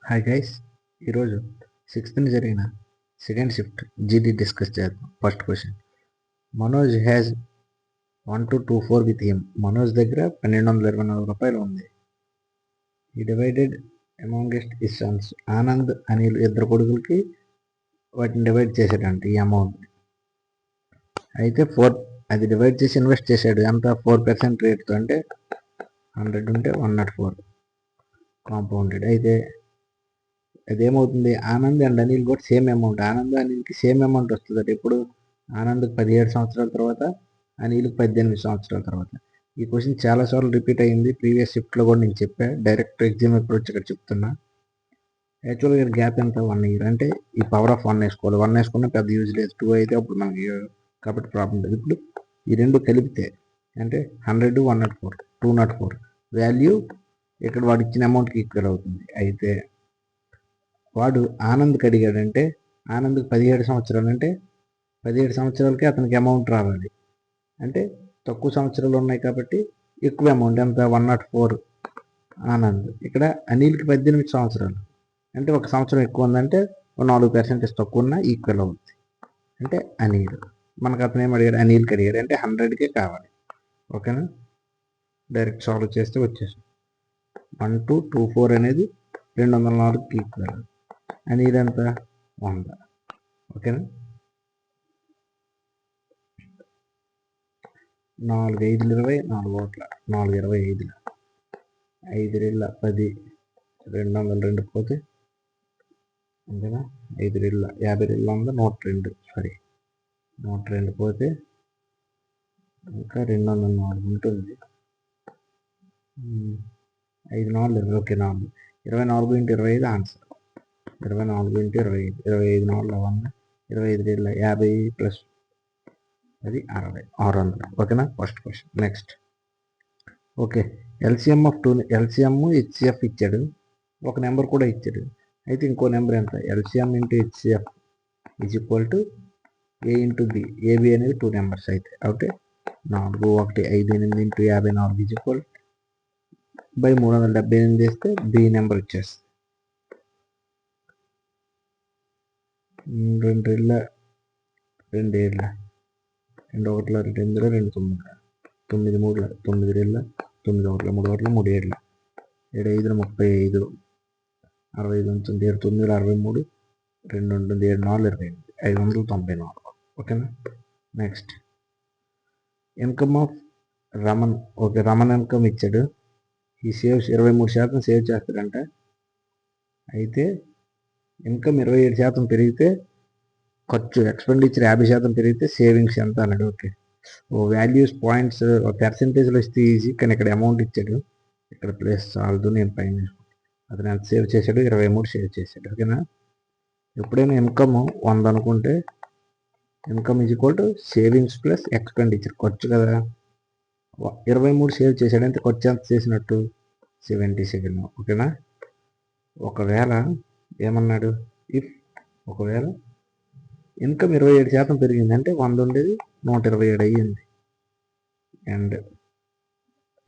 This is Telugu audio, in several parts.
హాయ్ గైస్, ఈరోజు 6th జరిగిన సెకండ్ షిఫ్ట్ జీడీ డిస్కస్ చేద్దాం. First question, Manoj has 1224 with him. Manoj దగ్గర 1224 రూపాయలు ఉంది. ఈ divided amongst his Sons. Anand, Anil ఇద్దరు కొడుకులకి వాటిని డివైడ్ చేశాడంట ఈ అమౌంట్. అయితే అది డివైడ్ చేసి ఇన్వెస్ట్ చేశాడు. ఎంత? 4% రేట్తో, అంటే 100 ఉంటే 104 కాంపౌండెడ్. అయితే అదేమవుతుంది, ఆనంద్ అండ్ అనిల్ కూడా సేమ్ అమౌంట్. ఆనంద్ అనిల్కి సేమ్ అమౌంట్ వస్తుంది. అంటే ఇప్పుడు ఆనంద్కి 17 సంవత్సరాల తర్వాత, అనిల్కి 18 సంవత్సరాల తర్వాత. ఈ క్వశ్చన్ చాలాసార్లు రిపీట్ అయ్యింది. ప్రీవియస్ షిఫ్ట్లో కూడా నేను చెప్పా. డైరెక్ట్ ఎగ్జామ్ అప్రోచ్ ఇక్కడ చెప్తున్నా. యాక్చువల్గా గ్యాప్ ఎంత? 1 ఇయర్. అంటే ఈ పవర్ ఆఫ్ 1 వేసుకోవాలి. 1 వేసుకున్నా పెద్ద యూజ్ లేదు. 2 అయితే అప్పుడు మనకి కాబట్టి ప్రాబ్లం లేదు. ఇప్పుడు ఈ రెండు కలిపితే అంటే 100, 104, 204 వాల్యూ ఇక్కడ వాడు ఇచ్చిన అమౌంట్కి ఈక్వల్ అవుతుంది. అయితే వాడు ఆనంద్కి అడిగాడంటే ఆనంద్కి 17 సంవత్సరాలు, అంటే 17 సంవత్సరాలకి అతనికి అమౌంట్ రావాలి. అంటే తక్కువ సంవత్సరాలు ఉన్నాయి కాబట్టి ఎక్కువ అమౌంట్. ఎంత? 104 ఆనంద్. ఇక్కడ అనిల్కి 18 సంవత్సరాలు, అంటే ఒక సంవత్సరం ఎక్కువ ఉందంటే 4% తక్కువ ఉన్న ఈక్వల్ అవుతుంది. అంటే అనిల్. మనకు అతను ఏం అడిగాడు? అనిల్కి అడిగాడు. అంటే 100కే కావాలి. ఓకేనా? డైరెక్ట్ సాల్వ్ చేస్తే వచ్చేసి 1224 అనేది 204కి ఈక్వల్. అనిల్ ఎంత? 100. ఓకేనా? 4 5 20, 4 ఓట్ల 4 25, 5 రెళ్ళ 10, 202 పోతే అంతేనా? 5 రెళ్ళ 50 రెళ్ళ 100, 102. సారీ, 102 పోతే ఇంకా 204 ఉంటుంది. 5 4 ఓకే, 4 24 × 25 ఆన్సర్. 24 × 25, 25 4 100, 25 రెళ్ళ 50 ప్లస్ అది 60, 600. ఓకేనా? First question. Next, okay, LCM of 2, LCM HCF ఇచ్చాడు, ఒక నెంబర్ కూడా ఇచ్చాడు. అయితే ఇంకో నెంబర్ ఎంత? LCM into HCF is equal to A into B. AB అనేది 2 నెంబర్స్. అయితే అంటే 4 1 5 8 ఇంటూ 54 ఈజ్ ఈక్వల్ బై 378 వేస్తే బి నెంబర్ వచ్చేస్తుంది. 2 రెళ్ళ 2 ఏళ్ళ 2 1 2 2 9 9 3 9 రెళ్ళ 9 1 3 1 3 ఏళ్ళ 7 5 35, 65 ఉంటుంది, 7 9 63, 2 ఉంటుంది, 7 4 28, 594. ఓకేనా? Next, income of Raman. Okay, Raman income ఇచ్చాడు. ఈ సేవ్స్ 23% సేవ్ చేస్తాడంట. అయితే ఇన్కమ్ 27% పెరిగితే ఖర్చు ఎక్స్పెండిచర్ 50% పెరిగితే సేవింగ్స్ ఎంత అన్నాడు. ఓకే, వాల్యూస్ పాయింట్స్ పర్సెంటేజ్లో ఇస్తే ఈజీ, కానీ ఇక్కడ అమౌంట్ ఇచ్చాడు. ఇక్కడ ప్లేస్ చాలదు, నేను పైన అతను ఎంత సేవ్ చేశాడు? 23 సేవ్ చేశాడు. ఓకేనా? ఎప్పుడైనా ఇన్కమ్ 100 అనుకుంటే income is equal to savings plus expenditure. ఖర్చు కదా, 23 సేవ్ చేశాడంటే ఖర్చు ఎంత చేసినట్టు? 77. ఓకేనా? ఒకవేళ ఏమన్నాడు, ఒకవేళ ఇన్కమ్ 27% పెరిగింది అంటే 100 ఉండేది 127 అయ్యింది. అండ్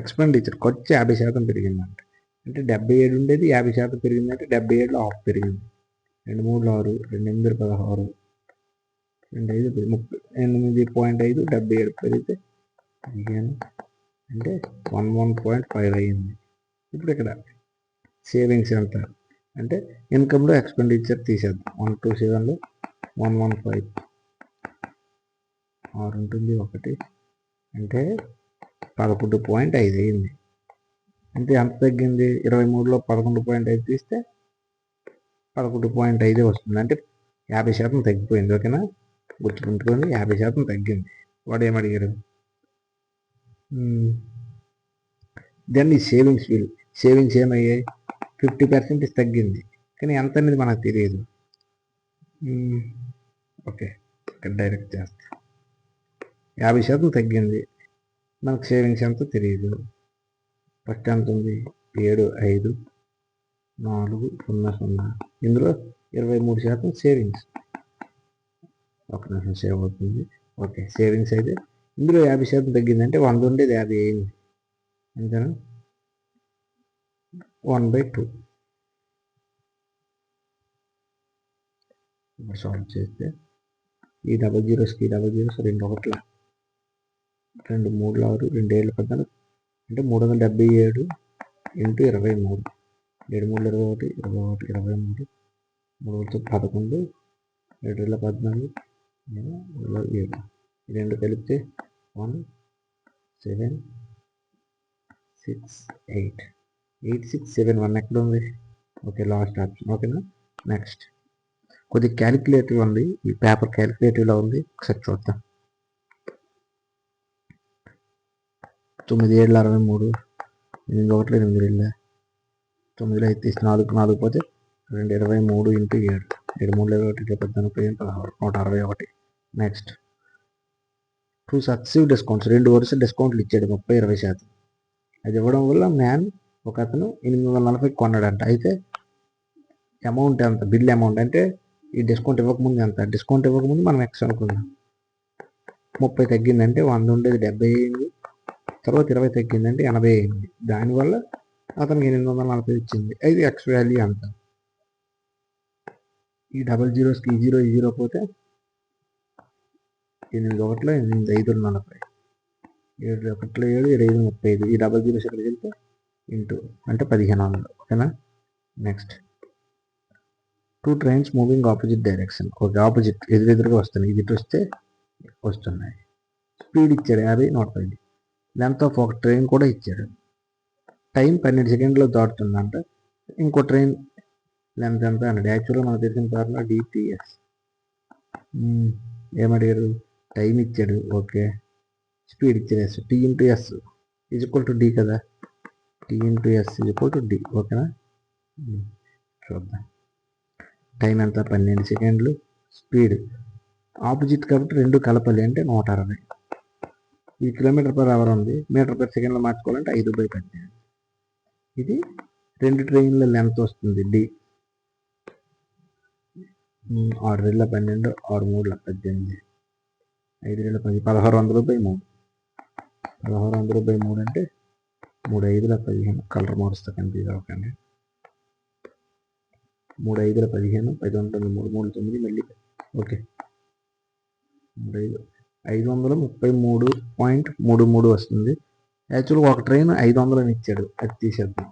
ఎక్స్పెండిచర్ ఖర్చు 50% పెరిగిందంట, అంటే 77 ఉండేది 50% పెరిగిందంటే 77లో హాఫ్ పెరిగింది. 2 3 6, 2 8 16, 2 5 38.5, 77 పెరిగితే 15 అంటే 11.5 అయ్యింది. ఇప్పుడు ఇక్కడ సేవింగ్స్ ఎంత అంటే ఇన్కమ్లో ఎక్స్పెండిచర్ తీసేద్దాం. 127లో 115 6 ఉంటుంది 1, అంటే 11.5 అయింది. అంటే ఎంత తగ్గింది? 23లో 11.5 తీస్తే 11.5 వస్తుంది, అంటే 50% తగ్గిపోయింది. ఓకేనా? గుర్తుపెట్టుకోండి, 50% తగ్గింది. వాడు ఏమడిగాడు? దెన్ ఈ సేవింగ్స్ ఏమయ్యాయి? 50% తగ్గింది, కానీ ఎంత అనేది మనకు తెలియదు. ఓకే, ఇక్కడ డైరెక్ట్ చేస్తా. 50% తగ్గింది, మనకు సేవింగ్స్ ఎంతో తెలియదు. ఫస్ట్ ఎంత ఉంది? 7 5 4 0 0. ఇందులో 23% సేవింగ్స్. ఒక నిమిషం సేవ్ అవుతుంది. ఓకే, సేవింగ్స్ అయితే ఇందులో 50% తగ్గింది, అంటే 100 ఉండేది 50 అయింది. అంతేనా? 1/2. ఇప్పుడు సాల్వ్ చేస్తే ఈ డబల్ జీరోస్కి డబల్ జీరోస్ 2 ఒకట్ల 2 3 6 2 7 14 అంటే 377 ఇంటూ 23 7 3 21 21 23 3 11 7 14 7 ఈ రెండు కలిపితే 1 7 6 8 8 6 7 1 ఎక్కడ ఉంది? Okay, last option. ఓకేనా? నెక్స్ట్ కొద్దిగా క్యాలిక్యులేటివ్ ఉంది, ఈ పేపర్ క్యాలిక్యులేటివ్లో ఉంది, ఒకసారి చూద్దాం. 9 7 63 8 1 8 2 9 అయితే 4 4 పోతే 2 23 ఇంటూ 7 7 3 21 14 16 161. నెక్స్ట్ 2 సక్సెసివ్ డిస్కౌంట్స్, 2 వరుస డిస్కౌంట్లు ఇచ్చాడు 30-20%. అది ఇవ్వడం వల్ల మ్యాన్ ఒక అతను 840 కొన్నాడంట. అయితే అమౌంట్ ఎంత? బిల్ అమౌంట్ అంటే ఈ డిస్కౌంట్ ఇవ్వకముందు ఎంత? డిస్కౌంట్ ఇవ్వకముందు మనం ఎక్స్ అనుకుందాం. 30 తగ్గిందంటే 100 ఉండేది 70 అయింది. తర్వాత 20 తగ్గిందంటే 80 అయింది. దానివల్ల అతనికి 840 ఇచ్చింది. అయితే ఎక్స్ వాల్యూ ఎంత? ఈ డబల్ జీరోస్కి ఈ జీరో పోతే 8 1 8 5 40 7 1 7 7 5 35. ఈ డబల్ జీరోస్ ఎక్కడికి వెళ్తే ఇంటూ అంటే 1500. ఓకేనా? Next 2 trains moving opposite direction. Okay, opposite ఎదురుగా వస్తున్నాయి. ఇది వస్తే వస్తున్నాయి. స్పీడ్ ఇచ్చాడు 50 110. లెంత్ ఆఫ్ ఒక ట్రైన్ కూడా ఇచ్చాడు. టైం 12 సెకండ్లో దాటుతుందంట. ఇంకో ట్రైన్ లెంత్ ఎంత అన్నాడు. యాక్చువల్గా మనకు తెలిసిన ఫార్ములా డిటిఎస్. ఏమడిగారు? టైం ఇచ్చాడు. ఓకే, స్పీడ్ ఇచ్చాడు S. T into S is equal to D కదా. T into S is equal to D. ఓకేనా? చూద్దాం. టైం ఎంత? 12 సెకండ్లు. స్పీడ్ ఆపోజిట్ కాబట్టి రెండు కలపాలి అంటే 160. ఇది km/h ఉంది, మీటర్/సెకండ్లో మార్చుకోవాలంటే 5/18. ఇది రెండు ట్రైన్ల లెంత్ వస్తుంది డి. 6 2 12 6 3 18 5 2 10 1600/3. 1600/3 అంటే 3 5 15. కలర్ మారుస్తా కన్ఫ్యూజ్ అవ్వకండి. 3 5 15 10 ఉంటుంది 3 3 9 మళ్ళీ. ఓకే, 533.33 వస్తుంది. యాక్చువల్గా ఒక ట్రైన్ 500 ఇచ్చాడు, అది తీసేద్దాం.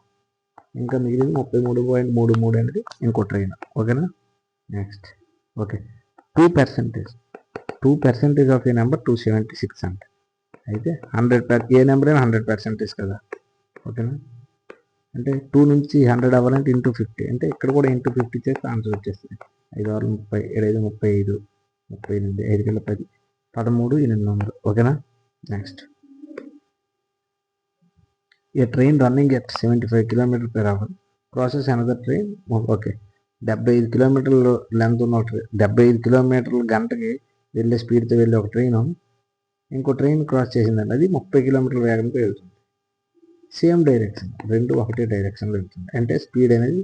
ఇంకా మిగిలింది 33.33 అనేది ఇంకో ట్రైన్. ఓకేనా? Next okay, 2% of A number 276 అంట. అయితే 100 ఏ నెంబర్ అయినా 100% కదా. ఓకేనా? అంటే 2 నుంచి 100 అవ్వాలంటే ఇంటూ 50. అంటే ఇక్కడ కూడా ఇంటూ 50 చేస్తే ఆన్సర్ వచ్చేస్తుంది. 5 6 30 7 5 35 38 5 10 13 800. ఓకేనా? Next A train running at 75 km/h crosses another train. Okay, 75 కిలోమీటర్లు లెంత్ ఉన్న 75 కిలోమీటర్ల గంటకి వెళ్ళే స్పీడ్తో వెళ్ళే ఒక ట్రైన్ ఇంకో ట్రైన్ క్రాస్ చేసిందండి. అది 30 కిలోమీటర్ల వేగంతో వెళ్తుంది. సేమ్ డైరెక్షన్, రెండు ఒకటే డైరెక్షన్లో వెళ్తుంది. అంటే స్పీడ్ అనేది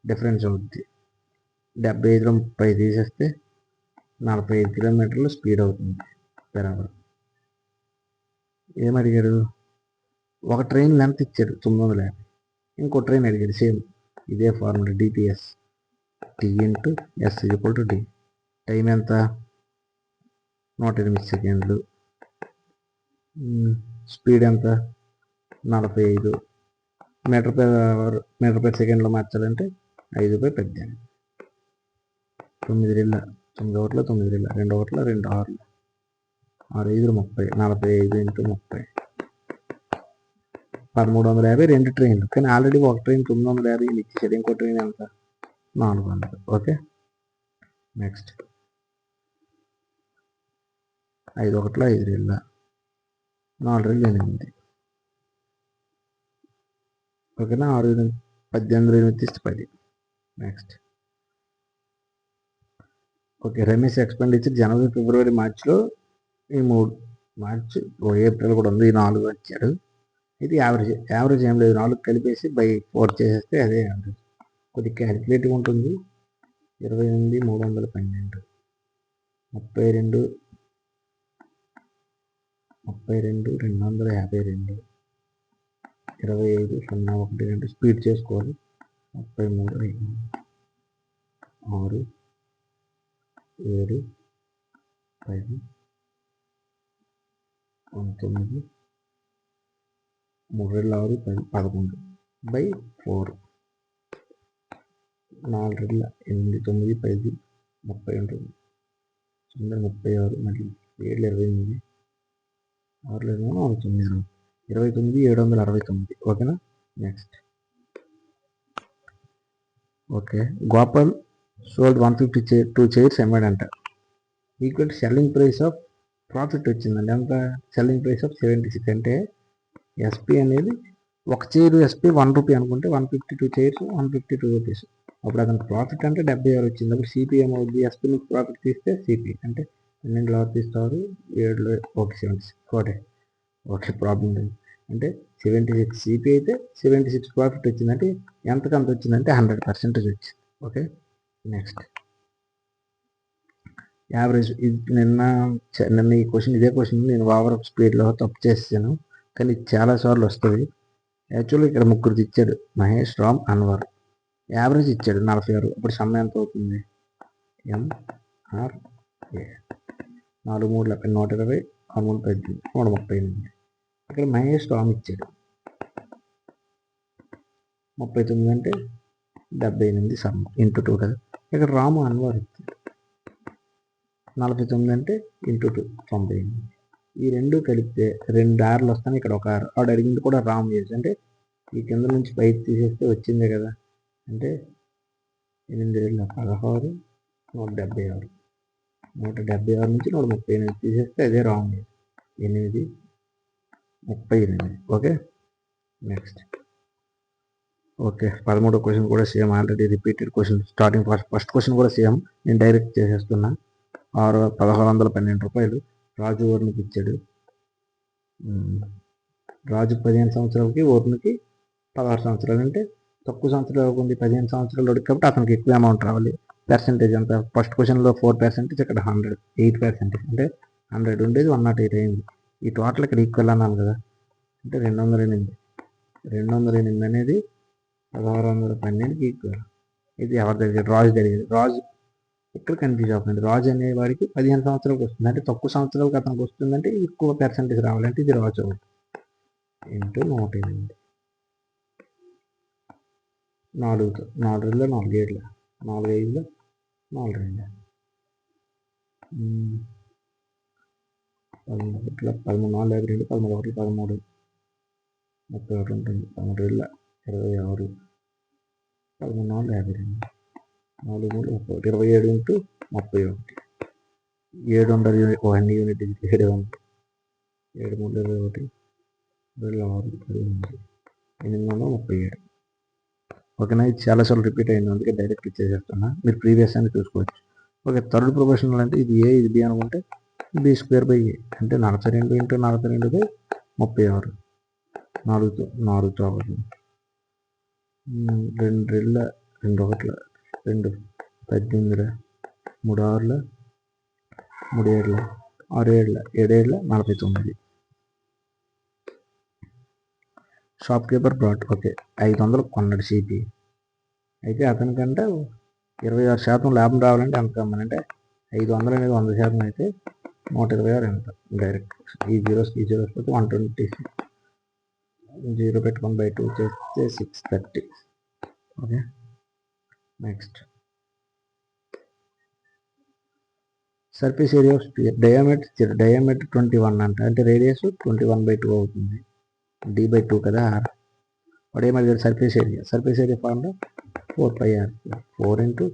డిఫరెన్స్ అవుతుంది. 75లో 30 తీసేస్తే 45 కిలోమీటర్లు స్పీడ్ అవుతుంది బరాబర్. ఏమడిగాడు? ఒక ట్రైన్ లెంత్ ఇచ్చాడు 950. ఇంకో ట్రైన్ అడిగాడు. సేమ్ ఇదే formula DPS. T into S equal to D. Time ఎంత? 108 సెకండ్లు. స్పీడ్ ఎంత? 45. మీటర్/సెకండ్లో మార్చాలంటే 5/18. 9 2 9 1 9 2 2 1 2 6 6 5 30 45 ఇంటూ 30 1350. రెండు ట్రైన్లు, కానీ ఆల్రెడీ ఒక ట్రైన్ 950 ఇచ్చేసాడు. ఇంకో ట్రైన్ ఎంత? 400. Okay, next 5 1 5 2 4 2 8. ఓకేనా? 6 18 8 10. నెక్స్ట్ ఓకే, రమేష్ ఎక్స్పెండిచర్ జనవరి ఫిబ్రవరి మార్చిలో ఈ 3 మార్చి ఏప్రిల్ కూడా ఉంది, ఈ 4 వచ్చాడు. ఇది యావరేజ్ ఏం లేదు, 4 కలిపేసి బై 4 చేసేస్తే అదే యావరేజ్. కొద్దిగా క్యాలిక్యులేటివ్ ఉంటుంది. 28 312 32 252 25 0 1 2 స్పీడ్ చేసుకోవాలి. 33 5 6 7 10 19 3 6 10 11 బై 4 4 8 9 10 30 ఉంటుంది 9 36 మళ్ళీ 7 28 6 29 769 ఓకేనా. Next okay Gopal sold 152 chairs అమ్మాడంట. Equal selling price of profit వచ్చిందండి ఎంత, సెల్లింగ్ ప్రైస్ ఆఫ్ 76 అంటే ఎస్పీ అనేది ఒక చైర్ ఎస్పీ 1 రూపీ అనుకుంటే 152 చైర్స్ 152 రూపీస్. అప్పుడు అతనికి ప్రాఫిట్ అంటే 76 వచ్చింది. అప్పుడు సిపి ఏమవుద్ది, ఎస్పీ నుంచి ప్రాఫిట్ తీస్తే సిపి అంటే 12 ఎవరు తీస్తారు 7 ఓకే 76 ఓకే ప్రాబ్లం లేదు. అంటే 76 సిపి అయితే 76 ప్రాఫిట్ వచ్చిందంటే ఎంతకంత వచ్చిందంటే 100% వచ్చింది. Okay next average. ఇది నిన్న ఈ క్వశ్చన్ ఇదే క్వశ్చన్ నేను ఓవర్ స్పీడ్లో తప్పు చేసాను, కానీ చాలాసార్లు వస్తుంది. యాక్చువల్గా ఇక్కడ ముగ్గురు ఇచ్చాడు, మహేష్, రామ్, అన్వర్. యావరేజ్ ఇచ్చాడు 46. అప్పుడు సమ్ ఎంత అవుతుంది, ఎంఆర్ఏ 4 3 120 6 3 138. ఇక్కడ మహేష్ రామ్ ఇచ్చాడు 39 అంటే 78 సమ్ ఇంటూ 2 కదా. ఇక్కడ రాము అన్వర్ ఇచ్చాడు 49 అంటే ఇంటూ 2 98. ఈ రెండు కలిపితే 2 ఆర్లు వస్తాయి, ఇక్కడ ఒక ఆరు. ఆవిడ అడిగింది కూడా రామ్ చేసి అంటే ఈ కింద నుంచి పైకి తీసేస్తే వచ్చిందే కదా. అంటే 8 16 176 176 నుంచి 138 తీసేస్తే అదే రాంగ్. 8 38. ఓకే నెక్స్ట్ ఓకే 13వ క్వశ్చన్ కూడా same, already repeated question. Starting first question కూడా సేమ్, నేను డైరెక్ట్ చేసేస్తున్నా. 1612 రూపాయలు రాజు ఓర్నికి ఇచ్చాడు. రాజు 15 సంవత్సరాలకి ఓర్నికి 16 సంవత్సరాలు. అంటే తక్కువ సంవత్సరాలు ఉంది 15 సంవత్సరాలు కాబట్టి అతనికి ఎక్కువ అమౌంట్ రావాలి. పర్సెంటేజ్ అంత ఫస్ట్ క్వశ్చన్లో 4%, ఇక్కడ 100 8%. అంటే 100 ఉండేది 108 అయింది. ఈ టోటల్ ఇక్కడ ఈక్వల్ అన్నాను కదా, అంటే 208 అనేది 1612కి ఈక్వల్. ఇది ఎవరి దగ్గర, రాజు దగ్గర. రాజు ఇక్కడ కన్ఫ్యూజ్ అవుతుంది. రాజు అనే వాడికి 15 సంవత్సరాలకు వస్తుంది, అంటే తక్కువ సంవత్సరాలకు అతనికి వస్తుందంటే ఎక్కువ పర్సెంటేజ్ రావాలంటే ఇది రాజు అవుతుంది. ఇంటూ 108 4తో 4 4 7 4 5 4 2 13 4 52 13 1 13 31 ఉంటుంది 13 26 13 4 52 4 3 27 ఇంటూ 31 700 1 యూనిట్ 7 7 3 21 837. ఓకేనా. ఇది చాలాసార్లు రిపీట్ అయింది, అందుకే డైరెక్ట్ ఇచ్చేసేస్తున్నా. మీరు ప్రీవియస్ అని చూసుకోవచ్చు. ఓకే థర్డ్ ప్రొఫెషనల్ అంటే ఇది ఏ ఇది బి అనుకుంటే b² బై ఏ అంటే 42 ఇంటూ 42 బై 36 4తో అవ్వదు. 2 2 1 2 18 3 6 3 7 6 7 49. షాప్ కీపర్ బ్రాట్ ఓకే 500 కొన్నాడు సిపి. అయితే అతనికంటే 26% లాభం రావాలంటే ఎంత కమ్మనంటే 500 అనేది 100% అయితే 126 ఎంత డైరెక్ట్. ఈ జీరోస్ పోతే 126 0 పెట్టుకొని బై 2 చేస్తే 630. Okay next surface area of sphere diameter 21 అంట, అంటే రేడియస్ 21/2 అవుతుంది. d/2 కదా r. వాడు ఏమడిగాడు surface area formula 4πr². 4 into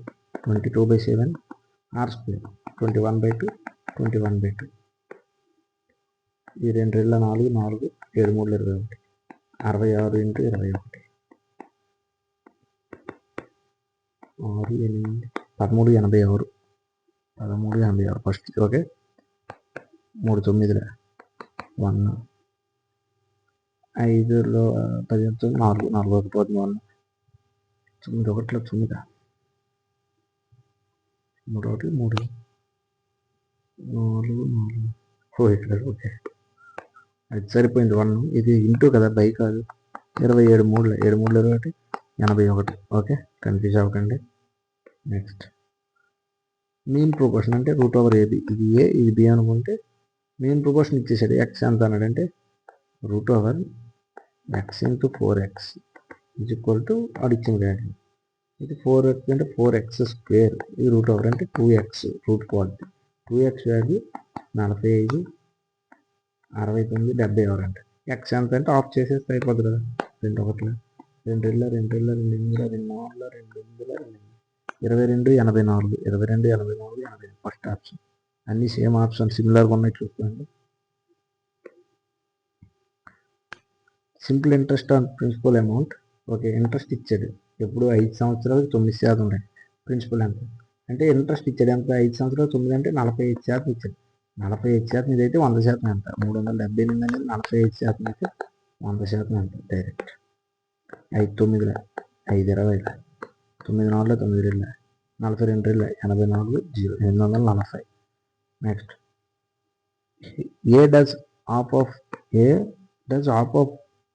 22/7 r². 21/2 21/2. ఈ 2 4 4 7 3 21 66 ఇంటూ 21 6 8 1386 ఫస్ట్. ఓకే 3 9 1 5లో 10 4 4 1 9 9 1 9 3 1 3 4 4 ఇక్కడ ఓకే అది సరిపోయింది 1. ఇది ఇంటూ కదా బై కాదు. 27 3 21 81. ఓకే కన్ఫ్యూజ్ అవ్వకండి. నెక్స్ట్ మీన్ ప్రొపోర్షన్ అంటే రూట్ ఓవర్ ఏబి, ఇది ఏ ఇది బి అనుకుంటే మీన్ ప్రొపోర్షన్ ఇచ్చేసాడు. ఎక్స్ ఎంత అన్నాడంటే root over X into 4x is equal to అడిచ్చిన వాల్యూ. ఇది 4x అంటే 4x స్క్వేర్, ఇది రూట్ ఓవర్ అంటే 2x route quality. 2x value 45, 69, 76 అంటే ఎక్స్ ఎంత అంటే ఆఫ్ చేసేస్తే అయిపోద్ది కదా. 2 ఒకట్ల 2 2 2 2 2 2 22, 84, 22, 84, 80 ఫస్ట్ ఆప్షన్. అన్ని సేమ్ ఆప్షన్ సిమిలర్గా ఉన్నాయి చూసుకోండి. Simple interest on principal amount. Okay, interest ఇచ్చాడు ఎప్పుడు 5 సంవత్సరాలకు 9% ఉంటాయి. ప్రిన్సిపల్ ఎంత అంటే ఇంట్రెస్ట్ ఇచ్చాడు ఎంత, 5 సంవత్సరాలు 9 అంటే 45% ఇచ్చాడు. 45% ఇది అయితే 100% ఎంత, 378 అనేది 45% అయితే 100% ఎంత direct. 5 9 5 20 9 4 9 2 42 84 0 840. Next A does of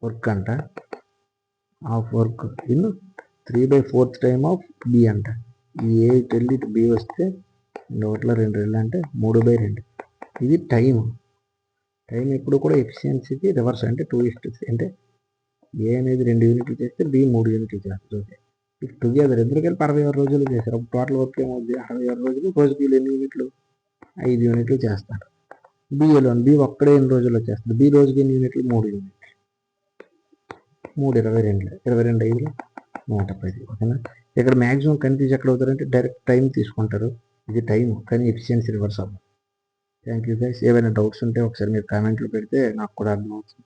work అంట, of work in 3/4 time of B అంట. ఈ ఏ వెళ్ళి బి వస్తే 2 అంటే 3/2. ఇది టైం ఎప్పుడు కూడా ఎఫిషియన్సీకి రివర్స్ అంటే 2:3 అంటే ఏ అనేది 2 యూనిట్లు చేస్తే బి 3 యూనిట్లు చేస్తుంది. ఇఫ్ టుగెదర్ ఇద్దరు కలిపి 66 రోజులు చేశారు. అప్పుడు టోటల్ వర్క్ ఏమవుతుంది, 66 రోజులు. రోజుకి వీళ్ళు ఎన్ని యూనిట్లు, 5 యూనిట్లు చేస్తారు. బి ఒక్కడే ఎన్ని రోజుల్లో చేస్తారు, బి రోజుకి ఎన్ని యూనిట్లు, 3 యూనిట్లు. 3 22 5 110. ఓకేనా. ఇక్కడ మ్యాక్సిమం కన్ఫ్యూజ్ ఎక్కడ అవుతారంటే డైరెక్ట్ టైం తీసుకుంటారు. ఇది టైం కానీ ఎఫిషియన్సీ రివర్స్ అవ్వదు. Thank you guys. ఏమైనా డౌట్స్ ఉంటే ఒకసారి మీరు కామెంట్లు పెడితే నాకు కూడా అర్థమవుతుంది.